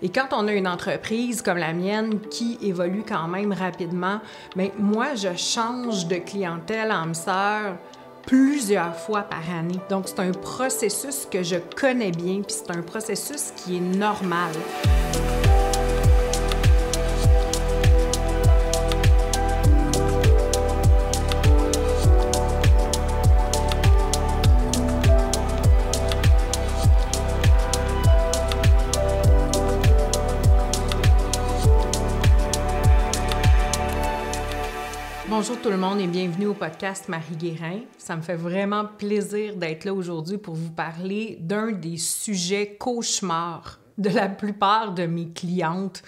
Et quand on a une entreprise comme la mienne qui évolue quand même rapidement, bien, moi, je change de clientèle âme sœur plusieurs fois par année. Donc, c'est un processus que je connais bien, puis c'est un processus qui est normal. Bonjour tout le monde et bienvenue au podcast Marie Guérin. Ça me fait vraiment plaisir d'être là aujourd'hui pour vous parler d'un des sujets cauchemars de la plupart de mes clientes.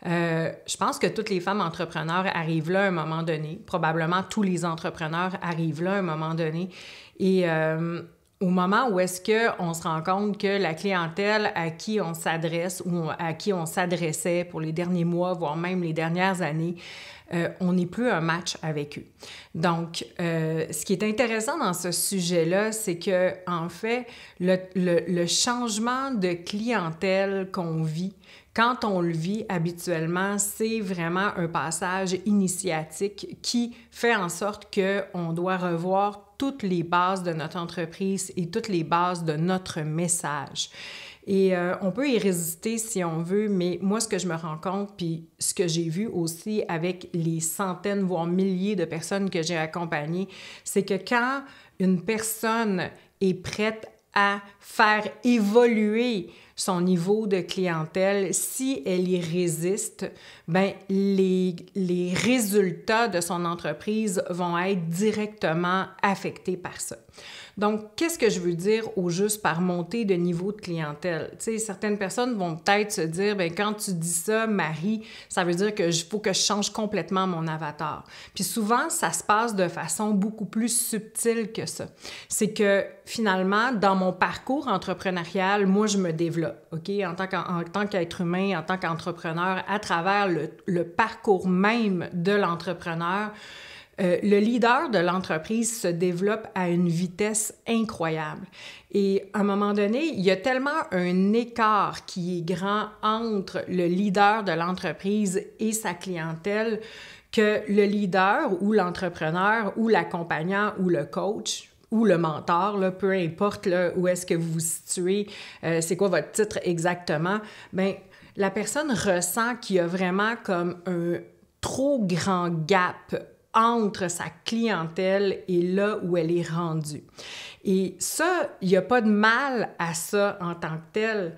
Je pense que toutes les femmes entrepreneurs arrivent là à un moment donné. Probablement tous les entrepreneurs arrivent là à un moment donné. Et au moment où est-ce qu'on se rend compte que la clientèle à qui on s'adresse ou à qui on s'adressait pour les derniers mois, voire même les dernières années, on n'est plus un match avec eux. Donc, ce qui est intéressant dans ce sujet-là, c'est que en fait, le changement de clientèle qu'on vit, quand on le vit habituellement, c'est vraiment un passage initiatique qui fait en sorte qu'on doit revoir toutes les bases de notre entreprise et toutes les bases de notre message. Et on peut y résister si on veut, mais moi, ce que je me rends compte, puis ce que j'ai vu aussi avec les centaines, voire milliers de personnes que j'ai accompagnées, c'est que quand une personne est prête à faire évoluer son niveau de clientèle, si elle y résiste, bien, les résultats de son entreprise vont être directement affectés par ça. Donc, qu'est-ce que je veux dire au juste par montée de niveau de clientèle? Tu sais, certaines personnes vont peut-être se dire, bien, quand tu dis ça, Marie, ça veut dire qu'il faut que je change complètement mon avatar. Puis souvent, ça se passe de façon beaucoup plus subtile que ça. C'est que finalement, dans mon parcours entrepreneurial, moi, je me développe, OK? En tant qu'être humain, en tant qu'entrepreneur, à travers le parcours même de l'entrepreneur, le leader de l'entreprise se développe à une vitesse incroyable. Et à un moment donné, il y a tellement un écart qui est grand entre le leader de l'entreprise et sa clientèle que le leader ou l'entrepreneur ou l'accompagnant ou le coach ou le mentor, là, peu importe là, où est-ce que vous vous situez, c'est quoi votre titre exactement, bien, la personne ressent qu'il y a vraiment comme un trop grand gap entre sa clientèle et là où elle est rendue. Et ça, il n'y a pas de mal à ça en tant que tel.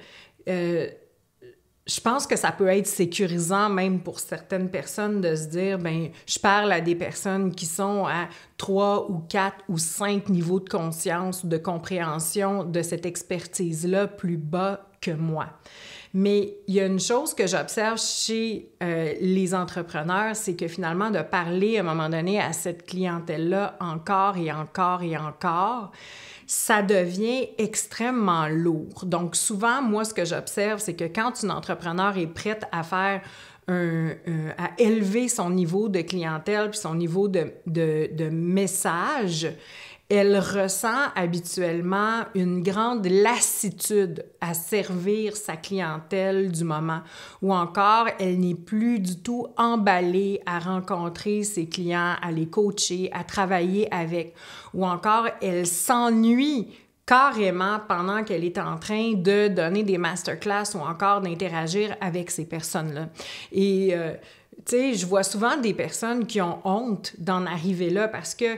Je pense que ça peut être sécurisant même pour certaines personnes de se dire, bien, je parle à des personnes qui sont à 3 ou 4 ou 5 niveaux de conscience ou de compréhension de cette expertise-là plus bas que moi. Mais il y a une chose que j'observe chez les entrepreneurs, c'est que finalement, de parler à un moment donné à cette clientèle-là encore et encore et encore, ça devient extrêmement lourd. Donc souvent, moi, ce que j'observe, c'est que quand une entrepreneur est prête à faire à élever son niveau de clientèle puis son niveau de message, elle ressent habituellement une grande lassitude à servir sa clientèle du moment, ou encore elle n'est plus du tout emballée à rencontrer ses clients, à les coacher, à travailler avec, ou encore elle s'ennuie carrément pendant qu'elle est en train de donner des masterclass ou encore d'interagir avec ces personnes-là. Et tu sais, je vois souvent des personnes qui ont honte d'en arriver là parce que,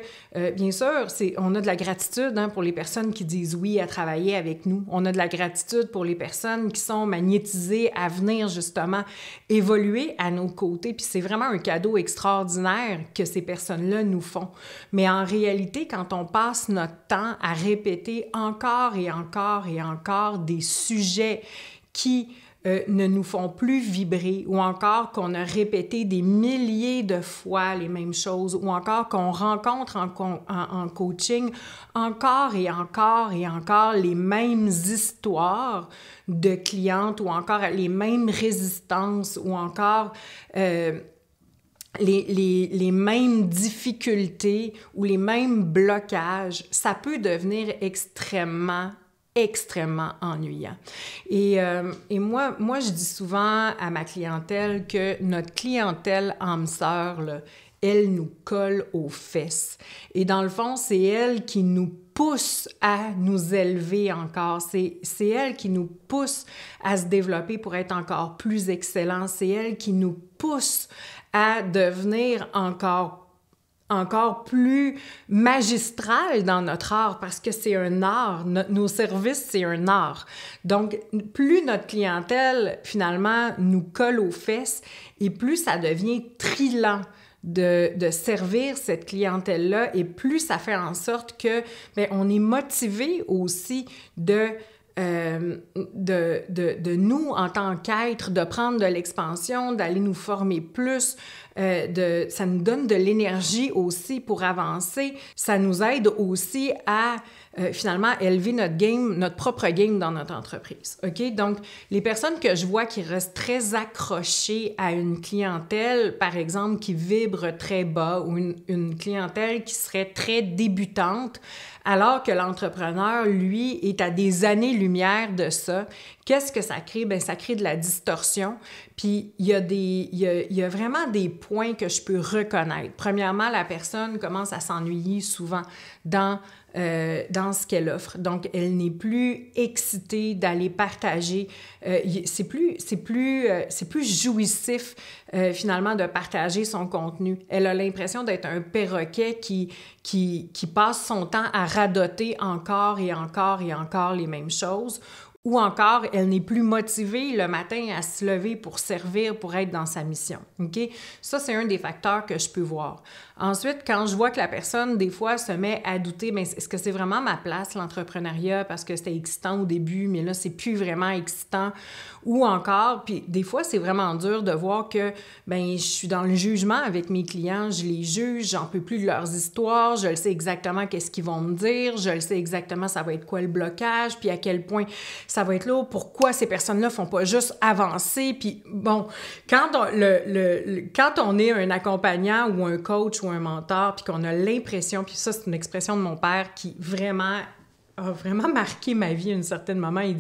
bien sûr, on a de la gratitude pour les personnes qui disent oui à travailler avec nous. On a de la gratitude pour les personnes qui sont magnétisées à venir justement évoluer à nos côtés. Puis c'est vraiment un cadeau extraordinaire que ces personnes-là nous font. Mais en réalité, quand on passe notre temps à répéter encore et encore et encore des sujets qui ne nous font plus vibrer, ou encore qu'on a répété des milliers de fois les mêmes choses, ou encore qu'on rencontre en coaching encore et encore et encore les mêmes histoires de clientes, ou encore les mêmes résistances, ou encore les mêmes difficultés ou les mêmes blocages, ça peut devenir extrêmement extrêmement ennuyant. Et moi, je dis souvent à ma clientèle que notre clientèle âme sœur, là, elle nous colle aux fesses. Et dans le fond, c'est elle qui nous pousse à nous élever encore. C'est elle qui nous pousse à se développer pour être encore plus excellent. C'est elle qui nous pousse à devenir encore plus magistral dans notre art, parce que c'est un art. Nos services, c'est un art. Donc, plus notre clientèle, finalement, nous colle aux fesses, et plus ça devient trillant de servir cette clientèle-là, et plus ça fait en sorte que, bien, on est motivé aussi de nous, en tant qu'être, de prendre de l'expansion, d'aller nous former plus, ça nous donne de l'énergie aussi pour avancer. Ça nous aide aussi à, finalement, élever notre game, notre propre game dans notre entreprise. OK? Donc, les personnes que je vois qui restent très accrochées à une clientèle, par exemple, qui vibre très bas, ou une clientèle qui serait très débutante, alors que l'entrepreneur, lui, est à des années-lumière de ça, qu'est-ce que ça crée? Bien, ça crée de la distorsion. Puis, il y a vraiment des points que je peux reconnaître. Premièrement, la personne commence à s'ennuyer souvent dans ce qu'elle offre. Donc, elle n'est plus excitée d'aller partager. C'est plus jouissif, finalement, de partager son contenu. Elle a l'impression d'être un perroquet qui passe son temps à radoter encore et encore et encore les mêmes choses. Ou encore, elle n'est plus motivée le matin à se lever pour servir, pour être dans sa mission. OK? Ça, c'est un des facteurs que je peux voir. Ensuite, quand je vois que la personne, des fois, se met à douter, bien, est-ce que c'est vraiment ma place, l'entrepreneuriat, parce que c'était excitant au début, mais là, c'est plus vraiment excitant. Ou encore, puis des fois, c'est vraiment dur de voir que, bien, je suis dans le jugement avec mes clients, je les juge, j'en peux plus de leurs histoires, je le sais exactement qu'est-ce qu'ils vont me dire, je le sais exactement ça va être quoi le blocage, puis à quel point ça va être lourd, pourquoi ces personnes-là font pas juste avancer, puis bon, quand on est un accompagnant ou un coach ou un mentor, puis qu'on a l'impression, puis ça, c'est une expression de mon père qui a vraiment marqué ma vie à un certain moment. Il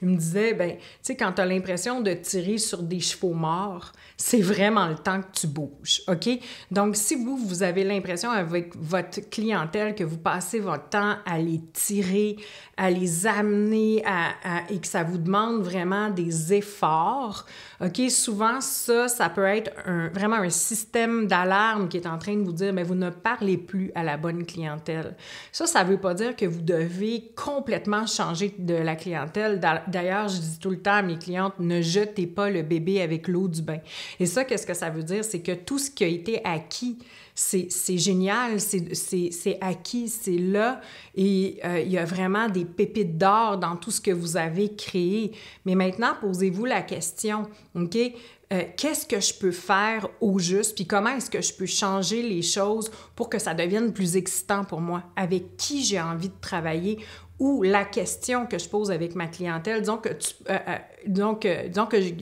me disait, ben, tu sais, quand tu as l'impression de tirer sur des chevaux morts, c'est vraiment le temps que tu bouges, OK? Donc, si vous avez l'impression avec votre clientèle que vous passez votre temps à les tirer, à les amener, et que ça vous demande vraiment des efforts, OK? Souvent, ça peut être vraiment un système d'alarme qui est en train de vous dire, mais vous ne parlez plus à la bonne clientèle. Ça veut pas dire que vous devez complètement changer de la clientèle. D'ailleurs, je dis tout le temps à mes clientes, ne jetez pas le bébé avec l'eau du bain. Et ça, qu'est-ce que ça veut dire? C'est que tout ce qui a été acquis, c'est génial, c'est acquis, c'est là, et il y a vraiment des pépites d'or dans tout ce que vous avez créé. Mais maintenant, posez-vous la question, OK? Qu'est-ce que je peux faire au juste, puis comment est-ce que je peux changer les choses pour que ça devienne plus excitant pour moi? Avec qui j'ai envie de travailler? Ou la question que je pose avec ma clientèle, disons que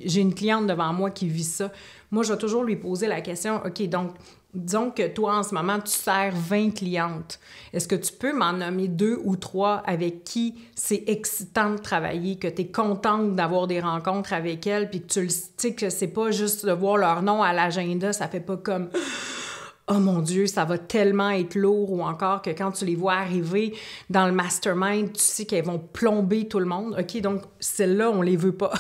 j'ai une cliente devant moi qui vit ça. Moi, je vais toujours lui poser la question, OK, donc, disons que toi, en ce moment, tu sers 20 clientes. Est-ce que tu peux m'en nommer 2 ou 3 avec qui c'est excitant de travailler, que tu es contente d'avoir des rencontres avec elles, puis que tu sais que c'est pas juste de voir leur nom à l'agenda, ça fait pas comme... Oh mon Dieu, ça va tellement être lourd, ou encore que quand tu les vois arriver dans le mastermind, tu sais qu'elles vont plomber tout le monde. OK, donc celles-là, on les veut pas.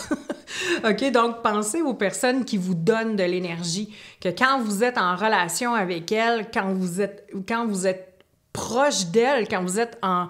OK, donc pensez aux personnes qui vous donnent de l'énergie, que quand vous êtes en relation avec elles, quand vous êtes proche d'elles, quand vous êtes en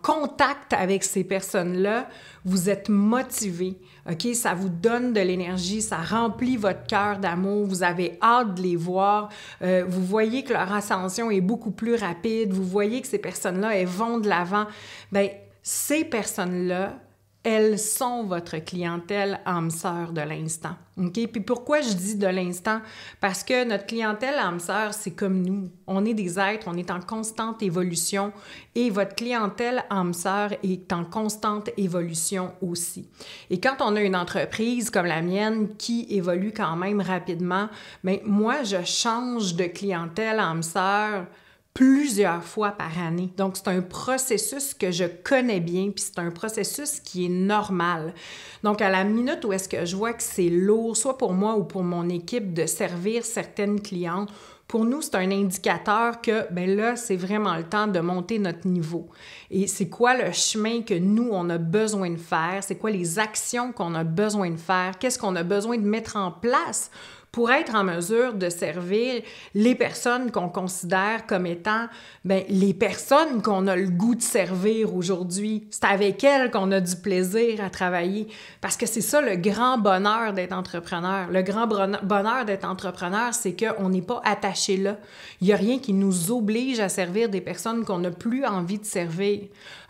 contact avec ces personnes-là, vous êtes motivé, OK? Ça vous donne de l'énergie, ça remplit votre cœur d'amour, vous avez hâte de les voir, vous voyez que leur ascension est beaucoup plus rapide, vous voyez que ces personnes-là, elles vont de l'avant. Bien, ces personnes-là, elles sont votre clientèle âme sœur de l'instant. OK? Puis pourquoi je dis de l'instant? Parce que notre clientèle âme sœur, c'est comme nous. On est des êtres, on est en constante évolution, et votre clientèle âme sœur est en constante évolution aussi. Et quand on a une entreprise comme la mienne qui évolue quand même rapidement, bien, moi, je change de clientèle âme sœur plusieurs fois par année. Donc, c'est un processus que je connais bien, puis c'est un processus qui est normal. Donc, à la minute où est-ce que je vois que c'est lourd, soit pour moi ou pour mon équipe, de servir certaines clientes, pour nous, c'est un indicateur que, ben là, c'est vraiment le temps de monter notre niveau. Et c'est quoi le chemin que nous, on a besoin de faire? C'est quoi les actions qu'on a besoin de faire? Qu'est-ce qu'on a besoin de mettre en place pour être en mesure de servir les personnes qu'on considère comme étant les personnes qu'on a le goût de servir aujourd'hui. C'est avec elles qu'on a du plaisir à travailler. Parce que c'est ça le grand bonheur d'être entrepreneur. Le grand bonheur d'être entrepreneur, c'est qu'on n'est pas attaché là. Il n'y a rien qui nous oblige à servir des personnes qu'on n'a plus envie de servir.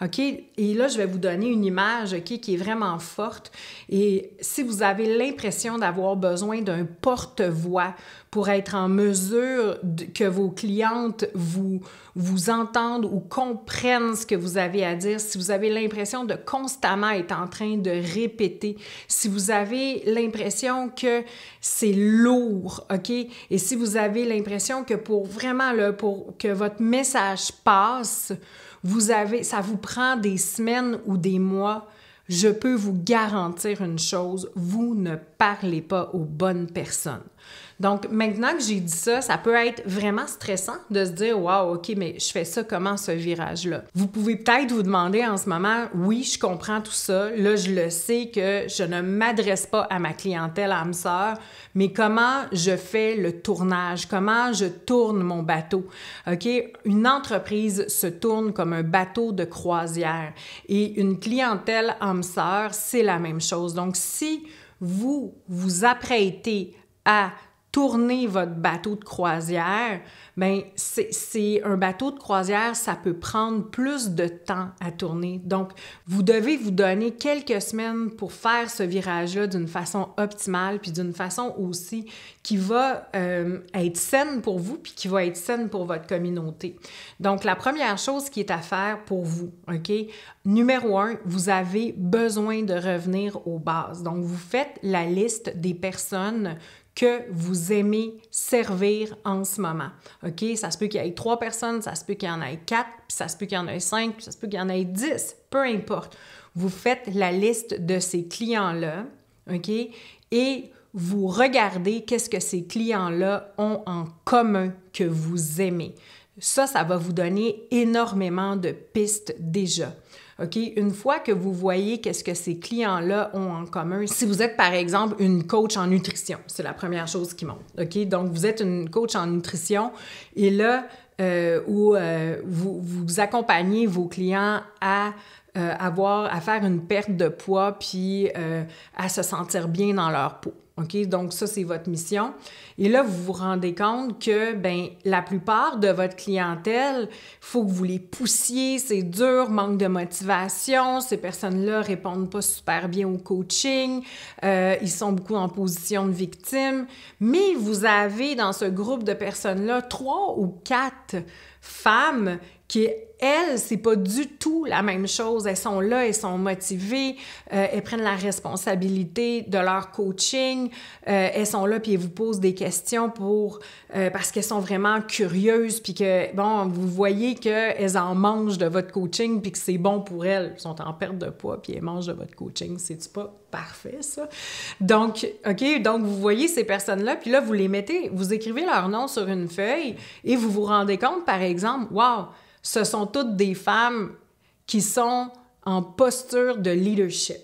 OK? Et là, je vais vous donner une image, OK, qui est vraiment forte. Et si vous avez l'impression d'avoir besoin d'un porte-voix pour être en mesure que vos clientes vous entendent ou comprennent ce que vous avez à dire, si vous avez l'impression de constamment être en train de répéter, si vous avez l'impression que c'est lourd, OK? Et si vous avez l'impression que pour vraiment, là, pour que votre message passe, ça vous prend des semaines ou des mois, je peux vous garantir une chose, vous ne parlez pas aux bonnes personnes. Donc, maintenant que j'ai dit ça, ça peut être vraiment stressant de se dire « Wow, OK, mais je fais ça comment, ce virage-là? » Vous pouvez peut-être vous demander en ce moment « Oui, je comprends tout ça. Là, je le sais que je ne m'adresse pas à ma clientèle âme sœur, mais comment je fais le tournage? Comment je tourne mon bateau? » OK? Une entreprise se tourne comme un bateau de croisière et une clientèle âme sœur, c'est la même chose. Donc, si vous vous apprêtez à tourner votre bateau de croisière, c'est un bateau de croisière, ça peut prendre plus de temps à tourner. Donc, vous devez vous donner quelques semaines pour faire ce virage-là d'une façon optimale, puis d'une façon aussi qui va être saine pour vous, puis qui va être saine pour votre communauté. Donc, la première chose qui est à faire pour vous, OK? Numéro 1, vous avez besoin de revenir aux bases. Donc, vous faites la liste des personnes que vous aimez servir en ce moment. OK? Ça se peut qu'il y ait 3 personnes, ça se peut qu'il y en ait 4, puis ça se peut qu'il y en ait 5, puis ça se peut qu'il y en ait 10, peu importe. Vous faites la liste de ces clients-là, OK? Et vous regardez qu'est-ce que ces clients-là ont en commun que vous aimez. Ça va vous donner énormément de pistes déjà. OK? Une fois que vous voyez qu'est-ce que ces clients-là ont en commun, si vous êtes, par exemple, une coach en nutrition, c'est la première chose qui monte. OK? Donc, vous êtes une coach en nutrition et là, vous accompagnez vos clients à faire une perte de poids puis à se sentir bien dans leur peau. OK? Donc, ça, c'est votre mission. Et là, vous vous rendez compte que, la plupart de votre clientèle, il faut que vous les poussiez, c'est dur, manque de motivation, ces personnes-là répondent pas super bien au coaching, ils sont beaucoup en position de victime, mais vous avez dans ce groupe de personnes-là 3 ou 4 femmes qui, elles, c'est pas du tout la même chose. Elles sont là, elles sont motivées, elles prennent la responsabilité de leur coaching, elles sont là puis elles vous posent des questions parce qu'elles sont vraiment curieuses puis que, vous voyez qu'elles en mangent de votre coaching puis que c'est bon pour elles. Elles sont en perte de poids puis elles mangent de votre coaching. C'est-tu pas parfait, ça? Donc, OK, donc vous voyez ces personnes-là puis là, vous les mettez, vous écrivez leur nom sur une feuille et vous vous rendez compte, par exemple, wow, ce sont toutes des femmes qui sont en posture de leadership.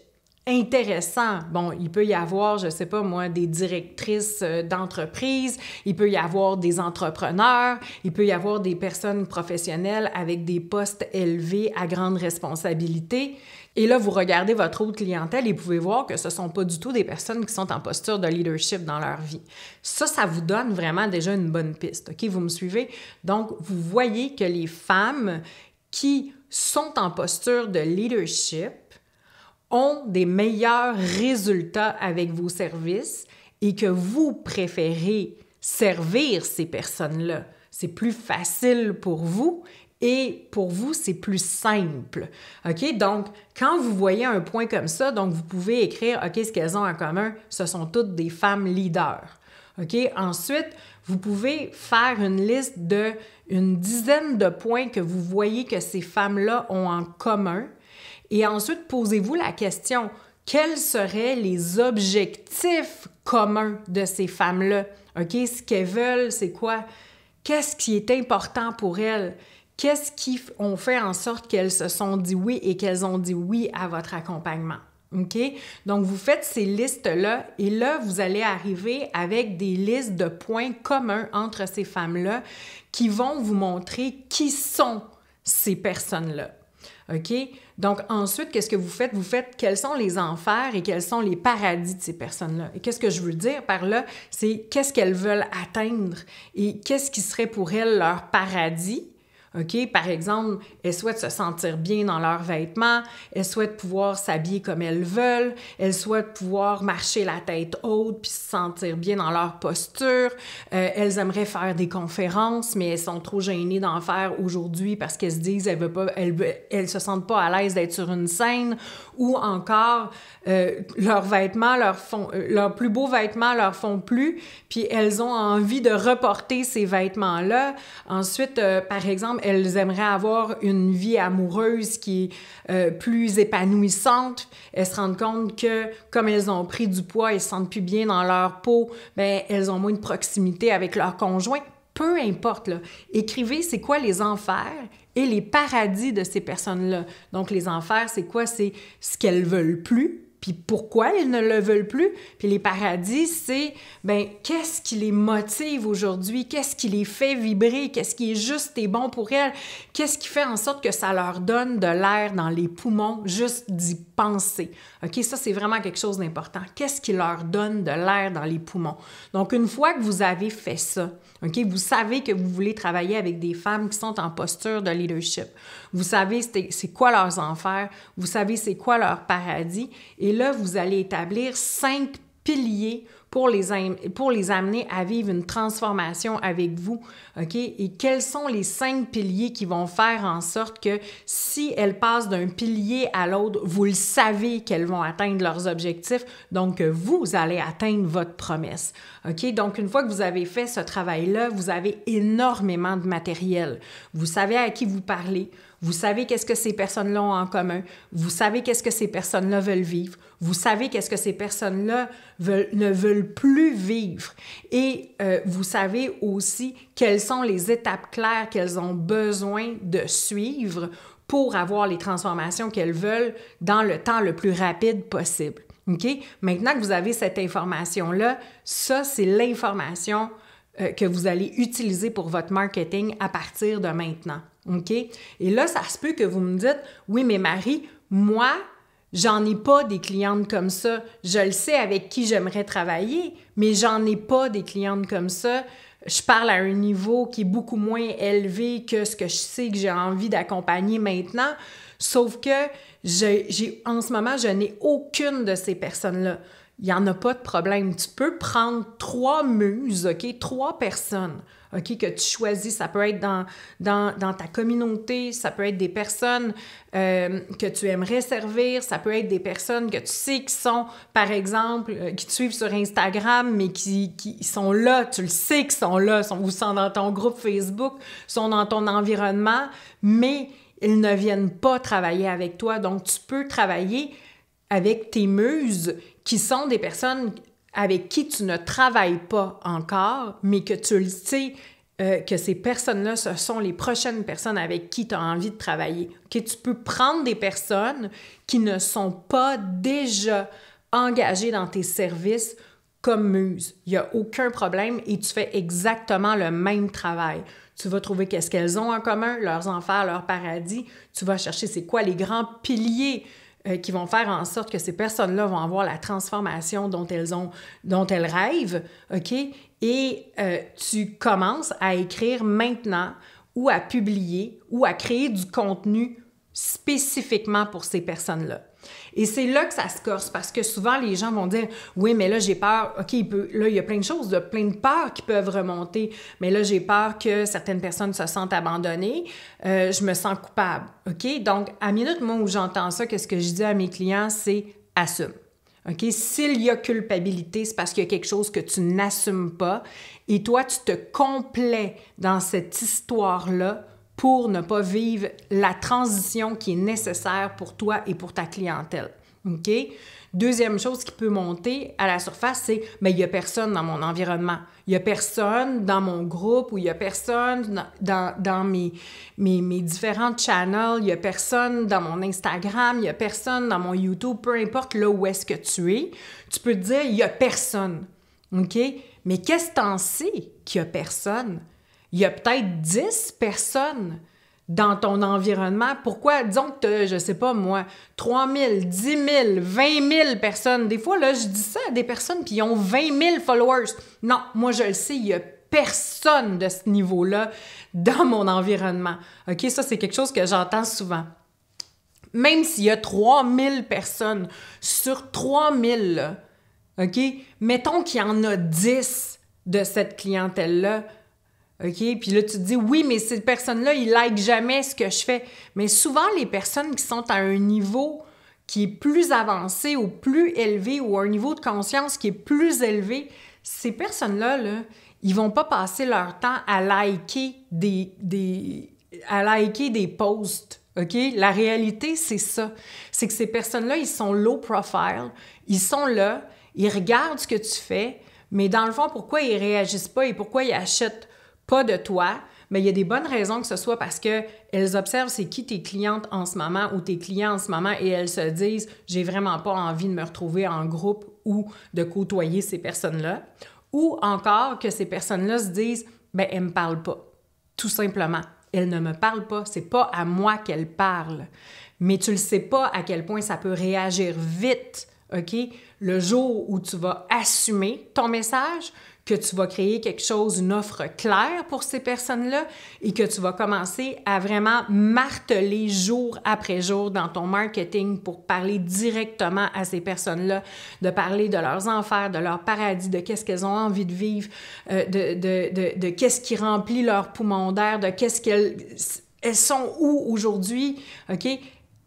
Intéressant. Bon, il peut y avoir, je sais pas moi, des directrices d'entreprise, il peut y avoir des entrepreneurs, il peut y avoir des personnes professionnelles avec des postes élevés à grande responsabilité. Et là, vous regardez votre autre clientèle et vous pouvez voir que ce ne sont pas du tout des personnes qui sont en posture de leadership dans leur vie. Ça vous donne vraiment déjà une bonne piste. OK? Vous me suivez? Donc, vous voyez que les femmes qui sont en posture de leadership ont des meilleurs résultats avec vos services et que vous préférez servir ces personnes-là. C'est plus facile pour vous et pour vous, c'est plus simple. OK? Donc, quand vous voyez un point comme ça, donc vous pouvez écrire, OK, ce qu'elles ont en commun, ce sont toutes des femmes leaders. OK? Ensuite, vous pouvez faire une liste d'une dizaine de points que vous voyez que ces femmes-là ont en commun. Et ensuite, posez-vous la question, quels seraient les objectifs communs de ces femmes-là? OK? Ce qu'elles veulent, c'est quoi? Qu'est-ce qui est important pour elles? Qu'est-ce qui ont fait en sorte qu'elles se sont dit oui et qu'elles ont dit oui à votre accompagnement? OK? Donc, vous faites ces listes-là et là, vous allez arriver avec des listes de points communs entre ces femmes-là qui vont vous montrer qui sont ces personnes-là. OK? Donc, ensuite, qu'est-ce que vous faites? Vous faites quels sont les enfers et quels sont les paradis de ces personnes-là. Et qu'est-ce que je veux dire par là? C'est qu'est-ce qu'elles veulent atteindre et qu'est-ce qui serait pour elles leur paradis. OK? Par exemple, elles souhaitent se sentir bien dans leurs vêtements, elles souhaitent pouvoir s'habiller comme elles veulent, elles souhaitent pouvoir marcher la tête haute puis se sentir bien dans leur posture. Elles aimeraient faire des conférences, mais elles sont trop gênées d'en faire aujourd'hui parce qu'elles se disent elles se sentent pas à l'aise d'être sur une scène, ou encore leurs vêtements leurs plus beaux vêtements leur font plus, puis elles ont envie de reporter ces vêtements-là. Ensuite, par exemple, elles aimeraient avoir une vie amoureuse qui est plus épanouissante. Elles se rendent compte que, comme elles ont pris du poids, elles se sentent plus bien dans leur peau, bien, elles ont moins de proximité avec leur conjoint. Peu importe, là. Écrivez c'est quoi les enfers et les paradis de ces personnes-là. Donc, les enfers, c'est quoi? C'est ce qu'elles veulent plus, puis pourquoi elles ne le veulent plus. Puis les paradis, c'est, bien, qu'est-ce qui les motive aujourd'hui? Qu'est-ce qui les fait vibrer? Qu'est-ce qui est juste et bon pour elles? Qu'est-ce qui fait en sorte que ça leur donne de l'air dans les poumons, juste d'y penser? OK, ça, c'est vraiment quelque chose d'important. Qu'est-ce qui leur donne de l'air dans les poumons? Donc, une fois que vous avez fait ça, OK, vous savez que vous voulez travailler avec des femmes qui sont en posture de leadership. Vous savez c'est quoi leurs enfers, vous savez c'est quoi leur paradis, et là, vous allez établir 5 piliers pour les amener à vivre une transformation avec vous, OK? Et quels sont les 5 piliers qui vont faire en sorte que si elles passent d'un pilier à l'autre, vous le savez qu'elles vont atteindre leurs objectifs, donc vous allez atteindre votre promesse, OK? Donc, une fois que vous avez fait ce travail-là, vous avez énormément de matériel. Vous savez à qui vous parlez, vous savez qu'est-ce que ces personnes-là ont en commun, vous savez qu'est-ce que ces personnes-là veulent vivre, vous savez qu'est-ce que ces personnes-là ne veulent plus vivre. Et vous savez aussi quelles sont les étapes claires qu'elles ont besoin de suivre pour avoir les transformations qu'elles veulent dans le temps le plus rapide possible. OK? Maintenant que vous avez cette information-là, ça, c'est l'information que vous allez utiliser pour votre marketing à partir de maintenant. OK? Et là, ça se peut que vous me dites, oui, mais Marie, moi, j'en ai pas des clientes comme ça. Je le sais avec qui j'aimerais travailler, mais j'en ai pas des clientes comme ça. Je parle à un niveau qui est beaucoup moins élevé que ce que je sais que j'ai envie d'accompagner maintenant. Sauf que en ce moment, je n'ai aucune de ces personnes-là. Il n'y en a pas de problème. Tu peux prendre 3 muses, OK? 3 personnes, OK, que tu choisis. Ça peut être dans ta communauté, ça peut être des personnes que tu aimerais servir, ça peut être des personnes que tu sais qui sont, par exemple, qui te suivent sur Instagram, mais qui sont là, tu le sais qu'ils sont là, ou sont dans ton groupe Facebook, sont dans ton environnement, mais ils ne viennent pas travailler avec toi. Donc, tu peux travailler avec tes muses qui sont des personnes avec qui tu ne travailles pas encore, mais que tu le sais que ces personnes-là, ce sont les prochaines personnes avec qui tu as envie de travailler. Okay? Tu peux prendre des personnes qui ne sont pas déjà engagées dans tes services comme muses. Il n'y a aucun problème et tu fais exactement le même travail. Tu vas trouver qu'est-ce qu'elles ont en commun, leurs enfers, leur paradis. Tu vas chercher c'est quoi les grands piliers qui vont faire en sorte que ces personnes-là vont avoir la transformation dont elles rêvent, OK? Et tu commences à écrire maintenant ou à publier ou à créer du contenu spécifiquement pour ces personnes-là. Et c'est là que ça se corse, parce que souvent, les gens vont dire « Oui, mais là, j'ai peur. OK, là, il y a plein de choses, plein de peurs qui peuvent remonter. Mais là, j'ai peur que certaines personnes se sentent abandonnées. Je me sens coupable. » OK? Donc, à minute, moi, où j'entends ça, qu'est-ce que je dis à mes clients, c'est « Assume. » OK? S'il y a culpabilité, c'est parce qu'il y a quelque chose que tu n'assumes pas et toi, tu te complais dans cette histoire-là pour ne pas vivre la transition qui est nécessaire pour toi et pour ta clientèle. OK? Deuxième chose qui peut monter à la surface, c'est « mais il n'y a personne dans mon environnement. Il n'y a personne dans mon groupe ou il n'y a personne dans mes différents channels. Il n'y a personne dans mon Instagram. Il n'y a personne dans mon YouTube. Peu importe là où est-ce que tu es, tu peux te dire « il n'y a personne. » OK? Mais qu'est-ce que tu en sais qu'il n'y a personne? Il y a peut-être 10 personnes dans ton environnement. Pourquoi? Disons que tu as, je sais pas moi, 3 000, 10 000, 20 000 personnes. Des fois, là, je dis ça à des personnes qui ont 20 000 followers. Non, moi, je le sais, il y a personne de ce niveau-là dans mon environnement. OK? Ça, c'est quelque chose que j'entends souvent. Même s'il y a 3 000 personnes sur 3 000, là, OK? Mettons qu'il y en a 10 de cette clientèle-là, OK? Puis là, tu te dis, oui, mais ces personnes-là, ils likent jamais ce que je fais. Mais souvent, les personnes qui sont à un niveau qui est plus avancé ou plus élevé ou à un niveau de conscience qui est plus élevé, ces personnes-là, là, ils vont pas passer leur temps à liker des posts. OK? La réalité, c'est ça. C'est que ces personnes-là, ils sont low profile, ils sont là, ils regardent ce que tu fais, mais dans le fond, pourquoi ils réagissent pas et pourquoi ils achètent pas de toi, mais il y a des bonnes raisons que ce soit parce qu'elles observent c'est qui tes clientes en ce moment ou tes clients en ce moment et elles se disent « j'ai vraiment pas envie de me retrouver en groupe ou de côtoyer ces personnes-là ». Ou encore que ces personnes-là se disent « ben elles me parlent pas ». Tout simplement. Elles ne me parlent pas, c'est pas à moi qu'elles parlent. Mais tu le sais pas à quel point ça peut réagir vite, OK? Le jour où tu vas assumer ton message, que tu vas créer quelque chose, une offre claire pour ces personnes-là et que tu vas commencer à vraiment marteler jour après jour dans ton marketing pour parler directement à ces personnes-là, de parler de leurs enfers, de leur paradis, de qu'est-ce qu'elles ont envie de vivre, de qu'est-ce qui remplit leur poumon d'air, de qu'est-ce qu'elles sont où aujourd'hui, OK?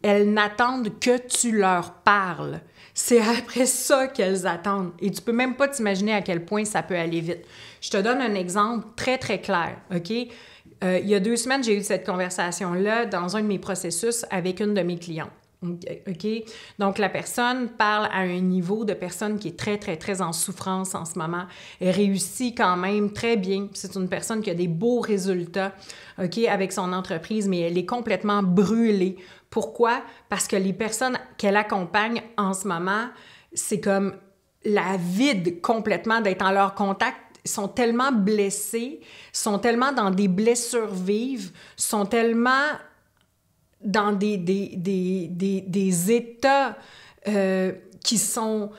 Elles n'attendent que tu leur parles. C'est après ça qu'elles attendent. Et tu peux même pas t'imaginer à quel point ça peut aller vite. Je te donne un exemple très, très clair, OK? Il y a 2 semaines, j'ai eu cette conversation-là dans un de mes processus avec une de mes clientes. OK? Donc, la personne parle à un niveau de personne qui est très, très, très en souffrance en ce moment. Elle réussit quand même très bien. C'est une personne qui a des beaux résultats, OK, avec son entreprise, mais elle est complètement brûlée. Pourquoi? Parce que les personnes qu'elle accompagne en ce moment, c'est comme la vide complètement d'être en leur contact. Ils sont tellement blessés, sont tellement dans des blessures vives, sont tellement dans des états qui sont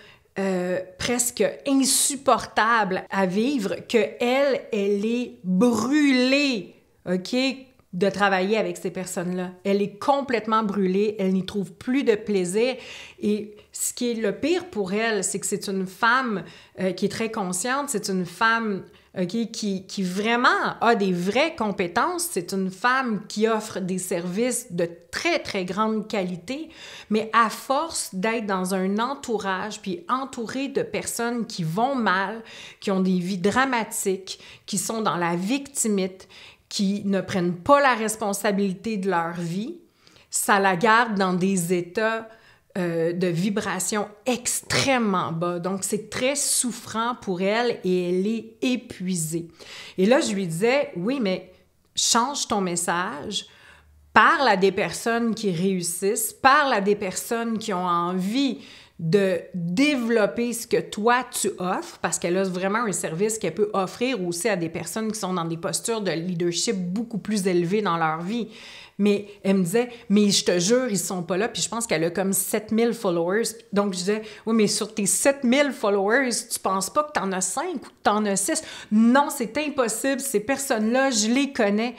presque insupportables à vivre, qu'elle est brûlée, OK, de travailler avec ces personnes-là. Elle est complètement brûlée, elle n'y trouve plus de plaisir. Et ce qui est le pire pour elle, c'est que c'est une femme qui est très consciente, c'est une femme qui vraiment a des vraies compétences, c'est une femme qui offre des services de très, très grande qualité, mais à force d'être dans un entourage, puis entourée de personnes qui vont mal, qui ont des vies dramatiques, qui sont dans la victimite, qui ne prennent pas la responsabilité de leur vie, ça la garde dans des états de vibration extrêmement bas. Donc, c'est très souffrant pour elle et elle est épuisée. Et là, je lui disais, oui, mais change ton message, parle à des personnes qui réussissent, parle à des personnes qui ont envie de développer ce que toi, tu offres, parce qu'elle a vraiment un service qu'elle peut offrir aussi à des personnes qui sont dans des postures de leadership beaucoup plus élevées dans leur vie. Mais elle me disait, mais je te jure, ils sont pas là. Puis je pense qu'elle a comme 7000 followers. Donc je disais, oui, mais sur tes 7000 followers, tu penses pas que t'en as 5 ou que t'en as 6? Non, c'est impossible. Ces personnes-là, je les connais.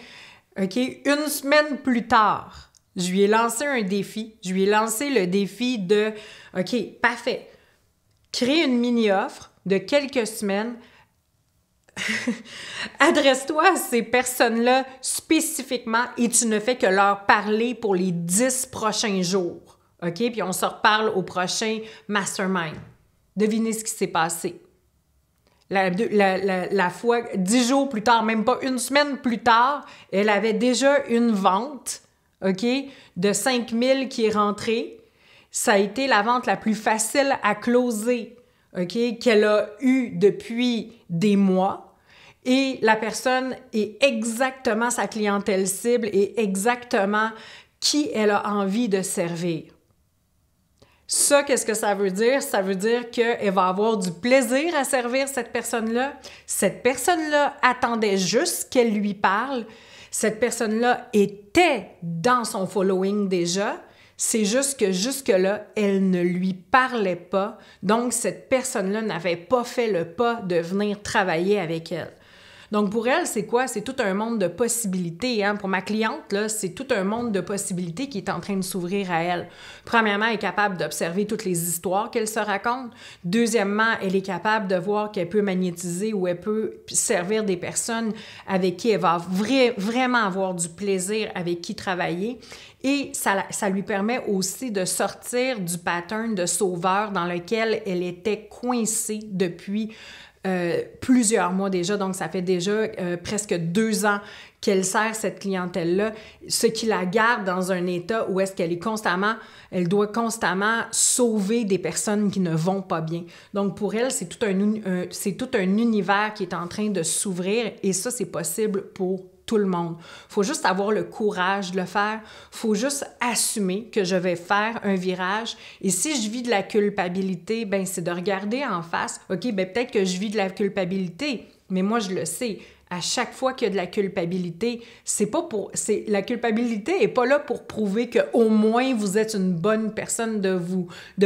OK? 1 semaine plus tard, je lui ai lancé un défi. Je lui ai lancé le défi de, OK, parfait. Crée une mini-offre de quelques semaines. Adresse-toi à ces personnes-là spécifiquement et tu ne fais que leur parler pour les 10 prochains jours. OK? Puis on se reparle au prochain mastermind. Devinez ce qui s'est passé. La fois, 10 jours plus tard, même pas une semaine plus tard, elle avait déjà une vente, OK, de 5 000 qui est rentrée. Ça a été la vente la plus facile à closer, OK, qu'elle a eue depuis des mois. Et la personne est exactement sa clientèle cible et exactement qui elle a envie de servir. Ça, qu'est-ce que ça veut dire? Ça veut dire qu'elle va avoir du plaisir à servir cette personne-là. Cette personne-là attendait juste qu'elle lui parle. Cette personne-là était dans son following déjà. C'est juste que jusque-là, elle ne lui parlait pas. Donc, cette personne-là n'avait pas fait le pas de venir travailler avec elle. Donc, pour elle, c'est quoi? C'est tout un monde de possibilités. Hein? Pour ma cliente, là, c'est tout un monde de possibilités qui est en train de s'ouvrir à elle. Premièrement, elle est capable d'observer toutes les histoires qu'elle se raconte. Deuxièmement, elle est capable de voir qu'elle peut magnétiser ou elle peut servir des personnes avec qui elle va vraiment avoir du plaisir, avec qui travailler. Et ça lui permet aussi de sortir du pattern de sauveur dans lequel elle était coincée depuis plusieurs mois déjà, donc ça fait déjà presque 2 ans qu'elle sert cette clientèle-là, ce qui la garde dans un état où est-ce qu'elle est constamment, elle doit constamment sauver des personnes qui ne vont pas bien. Donc pour elle, c'est tout un univers qui est en train de s'ouvrir et ça, c'est possible pour tout le monde. Il faut juste avoir le courage de le faire. Il faut juste assumer que je vais faire un virage. Et si je vis de la culpabilité, ben c'est de regarder en face. OK, ben peut-être que je vis de la culpabilité, mais moi, je le sais. À chaque fois qu'il y a de la culpabilité, la culpabilité n'est pas là pour prouver qu'au moins vous êtes une bonne personne de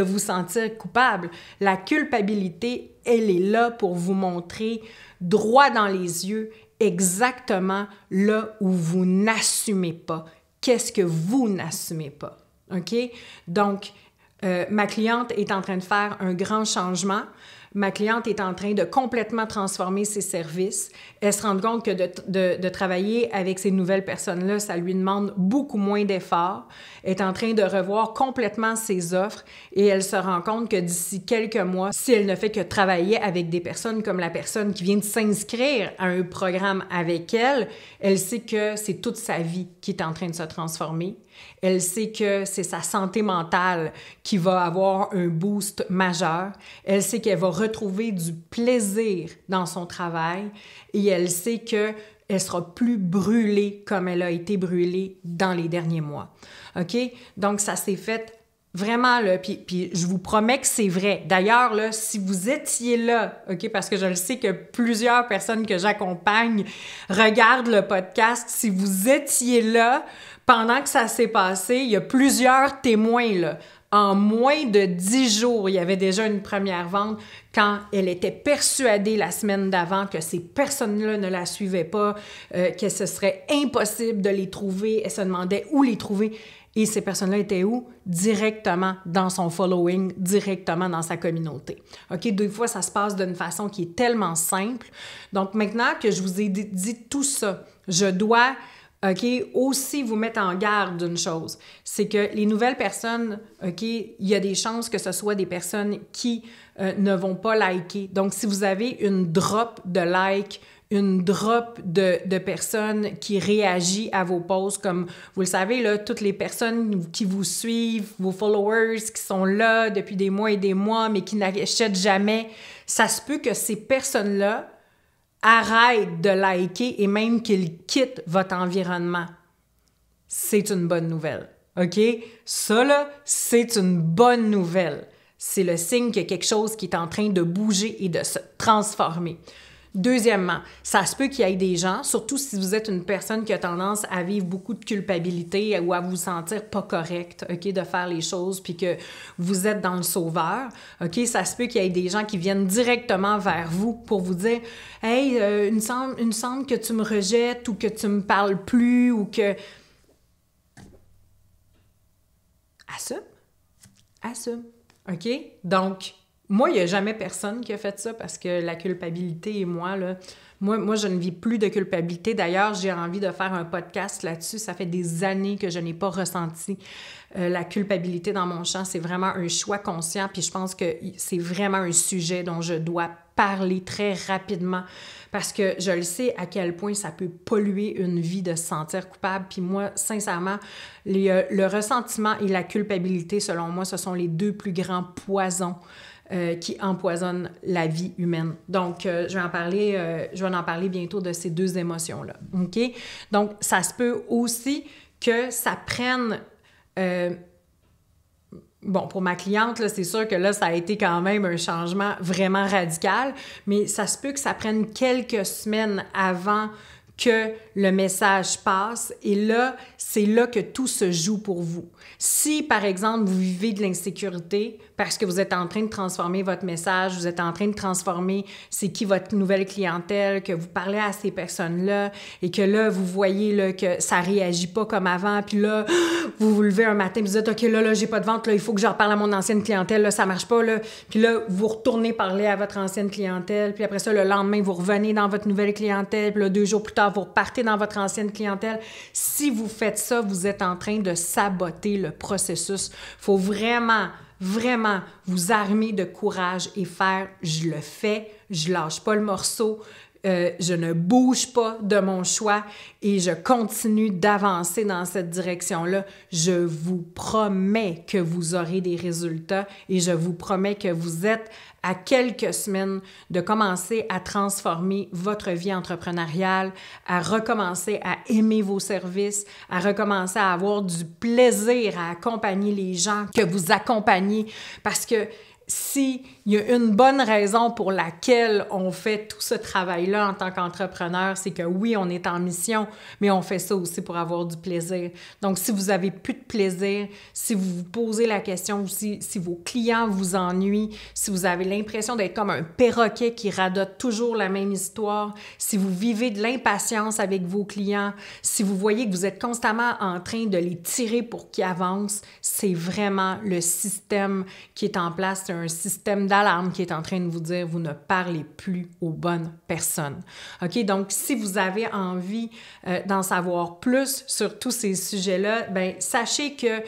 vous sentir coupable. La culpabilité, elle est là pour vous montrer droit dans les yeux exactement là où vous n'assumez pas. Qu'est-ce que vous n'assumez pas? OK? Donc, ma cliente est en train de faire un grand changement. Ma cliente est en train de complètement transformer ses services. Elle se rend compte que de travailler avec ces nouvelles personnes-là, ça lui demande beaucoup moins d'efforts. Elle est en train de revoir complètement ses offres et elle se rend compte que d'ici quelques mois, si elle ne fait que travailler avec des personnes comme la personne qui vient de s'inscrire à un programme avec elle, elle sait que c'est toute sa vie qui est en train de se transformer. Elle sait que c'est sa santé mentale qui va avoir un boost majeur. Elle sait qu'elle va retrouver du plaisir dans son travail et elle sait qu'elle sera plus brûlée comme elle a été brûlée dans les derniers mois. OK? Donc, ça s'est fait vraiment, là, puis je vous promets que c'est vrai. D'ailleurs, là, si vous étiez là, OK, parce que je le sais que plusieurs personnes que j'accompagne regardent le podcast, si vous étiez là, pendant que ça s'est passé, il y a plusieurs témoins, là. En moins de 10 jours, il y avait déjà une première vente quand elle était persuadée la semaine d'avant que ces personnes-là ne la suivaient pas, que ce serait impossible de les trouver. Elle se demandait où les trouver. Et ces personnes-là étaient où? Directement dans son following, directement dans sa communauté. OK? Des fois, ça se passe d'une façon qui est tellement simple. Donc, maintenant que je vous ai dit tout ça, je dois... OK, aussi vous mettre en garde d'une chose, c'est que les nouvelles personnes, OK, il y a des chances que ce soit des personnes qui ne vont pas liker. Donc, si vous avez une drop de like, une drop de personnes qui réagissent à vos posts, comme vous le savez, là, toutes les personnes qui vous suivent, vos followers qui sont là depuis des mois et des mois, mais qui n'achètent jamais, ça se peut que ces personnes-là arrête de liker et même qu'il quitte votre environnement. C'est une bonne nouvelle, OK? Ça, là, c'est une bonne nouvelle. C'est le signe qu'il y a quelque chose qui est en train de bouger et de se transformer. Deuxièmement, ça se peut qu'il y ait des gens, surtout si vous êtes une personne qui a tendance à vivre beaucoup de culpabilité ou à vous sentir pas correct, OK, de faire les choses, puis que vous êtes dans le sauveur, OK, ça se peut qu'il y ait des gens qui viennent directement vers vous pour vous dire « Hey, il me semble que tu me rejettes ou que tu me parles plus ou que... » Assume, OK? Donc, Moi, il n'y a jamais personne qui a fait ça parce que la culpabilité et moi, là, moi, je ne vis plus de culpabilité. D'ailleurs, j'ai envie de faire un podcast là-dessus. Ça fait des années que je n'ai pas ressenti la culpabilité dans mon champ. C'est vraiment un choix conscient. Puis je pense que c'est vraiment un sujet dont je dois parler très rapidement parce que je le sais à quel point ça peut polluer une vie de se sentir coupable. Puis moi, sincèrement, le ressentiment et la culpabilité, selon moi, ce sont les deux plus grands poisons qui empoisonnent la vie humaine. Donc, je vais en parler bientôt de ces deux émotions-là. OK? Donc, ça se peut aussi que ça prenne... Bon, pour ma cliente, là, c'est sûr que là, ça a été quand même un changement vraiment radical, mais ça se peut que ça prenne quelques semaines avant que le message passe. Et là, c'est là que tout se joue pour vous. Si, par exemple, vous vivez de l'insécurité parce que vous êtes en train de transformer votre message, vous êtes en train de transformer c'est qui votre nouvelle clientèle, que vous parlez à ces personnes-là et que là, vous voyez là, que ça réagit pas comme avant, puis là, vous vous levez un matin et vous dites « OK, là, j'ai pas de vente, là, il faut que je reparle à mon ancienne clientèle, là, ça marche pas, là. » Puis là, vous retournez parler à votre ancienne clientèle, puis après ça, le lendemain, vous revenez dans votre nouvelle clientèle, puis là, 2 jours plus tard, vous repartez dans votre ancienne clientèle. Si vous faites ça, vous êtes en train de saboter le processus. Il faut vraiment vous armer de courage et faire « je le fais, je lâche pas le morceau ». Je ne bouge pas de mon choix et je continue d'avancer dans cette direction-là. Je vous promets que vous aurez des résultats et je vous promets que vous êtes à quelques semaines de commencer à transformer votre vie entrepreneuriale, à recommencer à aimer vos services, à recommencer à avoir du plaisir à accompagner les gens que vous accompagnez parce que s'il y a une bonne raison pour laquelle on fait tout ce travail-là en tant qu'entrepreneur, c'est que oui, on est en mission, mais on fait ça aussi pour avoir du plaisir. Donc, si vous avez plus de plaisir, si vous vous posez la question aussi, si vos clients vous ennuient, si vous avez l'impression d'être comme un perroquet qui radote toujours la même histoire, si vous vivez de l'impatience avec vos clients, si vous voyez que vous êtes constamment en train de les tirer pour qu'ils avancent, c'est vraiment le système qui est en place. C'est un système d'alarme qui est en train de vous dire « vous ne parlez plus aux bonnes personnes ». OK? Donc, si vous avez envie d'en savoir plus sur tous ces sujets-là, bien, sachez que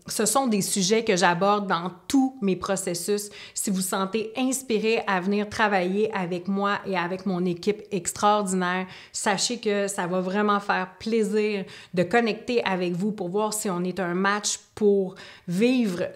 ce sont des sujets que j'aborde dans tous mes processus. Si vous vous sentez inspiré à venir travailler avec moi et avec mon équipe extraordinaire, sachez que ça va vraiment faire plaisir de connecter avec vous pour voir si on est un match pour vivre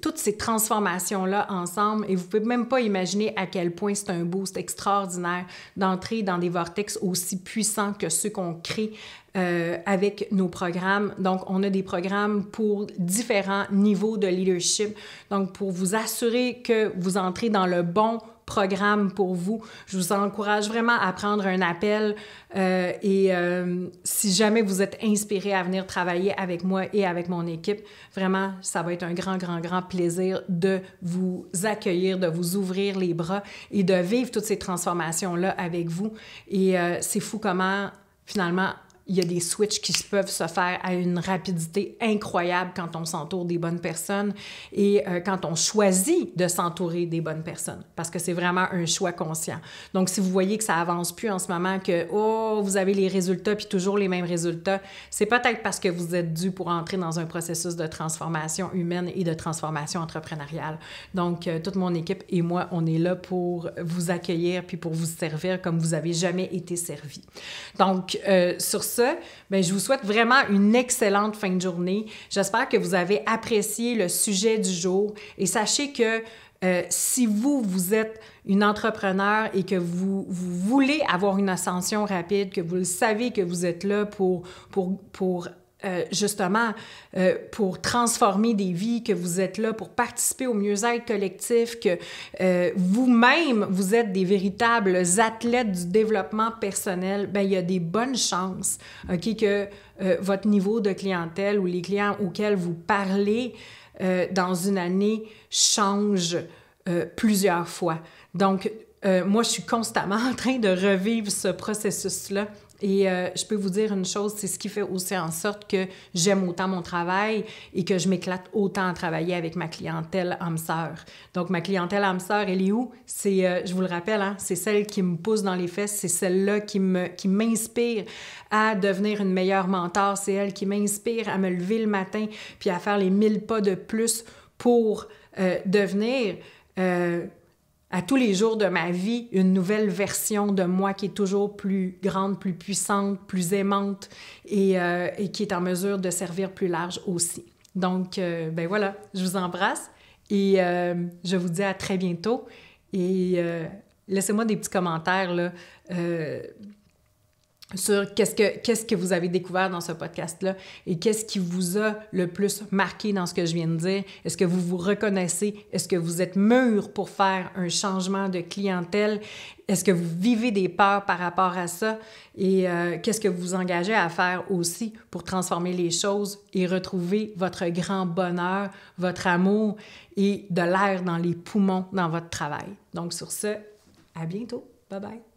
toutes ces transformations-là ensemble. Et vous ne pouvez même pas imaginer à quel point c'est un boost extraordinaire d'entrer dans des vortex aussi puissants que ceux qu'on crée avec nos programmes. Donc, on a des programmes pour différents niveaux de leadership. Donc, pour vous assurer que vous entrez dans le bon programme pour vous, je vous encourage vraiment à prendre un appel si jamais vous êtes inspiré à venir travailler avec moi et avec mon équipe, vraiment, ça va être un grand plaisir de vous accueillir, de vous ouvrir les bras et de vivre toutes ces transformations-là avec vous. Et c'est fou comment, finalement, il y a des switches qui peuvent se faire à une rapidité incroyable quand on s'entoure des bonnes personnes et quand on choisit de s'entourer des bonnes personnes, parce que c'est vraiment un choix conscient. Donc, si vous voyez que ça avance plus en ce moment, que vous avez les résultats puis toujours les mêmes résultats, c'est peut-être parce que vous êtes dû pour entrer dans un processus de transformation humaine et de transformation entrepreneuriale. Donc, toute mon équipe et moi, on est là pour vous accueillir puis pour vous servir comme vous avez jamais été servi. Donc, sur ça, bien, je vous souhaite vraiment une excellente fin de journée. J'espère que vous avez apprécié le sujet du jour et sachez que si vous êtes une entrepreneur et que vous voulez avoir une ascension rapide, que vous le savez que vous êtes là pour transformer des vies, que vous êtes là pour participer au mieux-être collectif, que vous-même, vous êtes des véritables athlètes du développement personnel, bien, il y a des bonnes chances, OK, que votre niveau de clientèle ou les clients auxquels vous parlez dans une année change plusieurs fois. Donc, moi, je suis constamment en train de revivre ce processus-là. Et je peux vous dire une chose, c'est ce qui fait aussi en sorte que j'aime autant mon travail et que je m'éclate autant à travailler avec ma clientèle âme sœur. Donc, ma clientèle âme sœur, elle est où? C'est, je vous le rappelle, hein, c'est celle qui me pousse dans les fesses, c'est celle-là qui m'inspire à devenir une meilleure mentor, c'est elle qui m'inspire à me lever le matin puis à faire les 1000 pas de plus pour devenir... à tous les jours de ma vie, une nouvelle version de moi qui est toujours plus grande, plus puissante, plus aimante et qui est en mesure de servir plus large aussi. Donc, ben voilà, je vous embrasse et je vous dis à très bientôt. Et laissez-moi des petits commentaires là, sur qu'est-ce que vous avez découvert dans ce podcast-là et qu'est-ce qui vous a le plus marqué dans ce que je viens de dire. Est-ce que vous vous reconnaissez? Est-ce que vous êtes mûr pour faire un changement de clientèle? Est-ce que vous vivez des peurs par rapport à ça? Et qu'est-ce que vous vous engagez à faire aussi pour transformer les choses et retrouver votre grand bonheur, votre amour et de l'air dans les poumons dans votre travail? Donc sur ce, à bientôt. Bye bye!